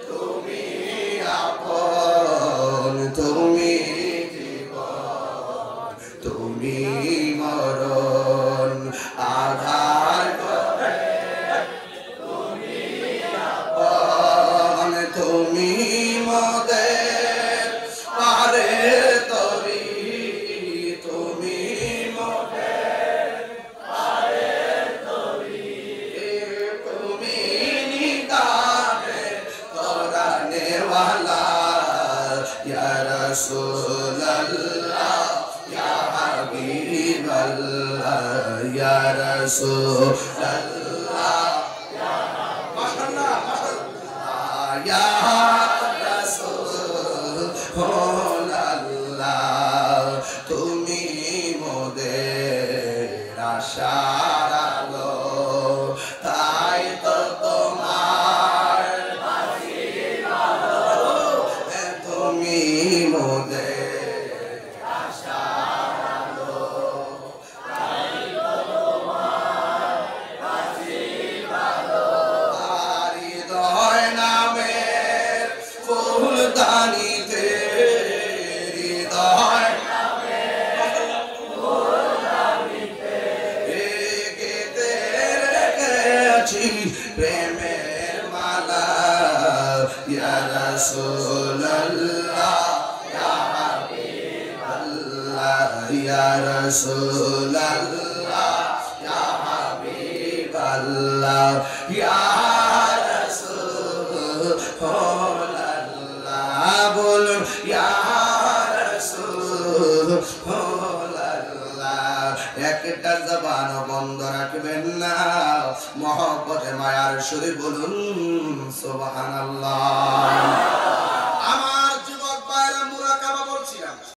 তুমি আপন, তুমি জীবন, তুমি মরণ, আধার করে তুমি আপন, তুমি মোদের পারে তরি, তুমি মোদের পারে তরি, তুমি নিদানে কোরআনে ওয়ালা, ইয়া রাসূলুল্লাহ ইয়া হাবিবাল্লাহ, ইয়া রাসূলুল্লাহ ইয়া মাশাআল্লাহ মাশাআল্লাহ, ইয়া রাসূলুল্লাহ তুমি মোদের আশার আলো, তাই তো তোমার তুমি মোদের আশার আলো, তাই তো তোমার আশীর্বাদ, হৃদয় নামের ফুলদানিতে, হৃদয় নামের ফুলদানিতে গেঁথে রেখেছি প্রেমের মালা, ইয়া রাসূলুল্লাহ ইয়া হাবিবাল্লাহ, ইয়া রাসূলুল্লাহ ইয়া হাবিবাল্লাহ, ইয়া রাসূলুল্লাহ বলুন ইয়া রাসূলুল্লাহ। একটা জবান বন্ধ রাখবেন না, মহব্বতে মায়ার সুরে বলুন সুবহানাল্লাহ।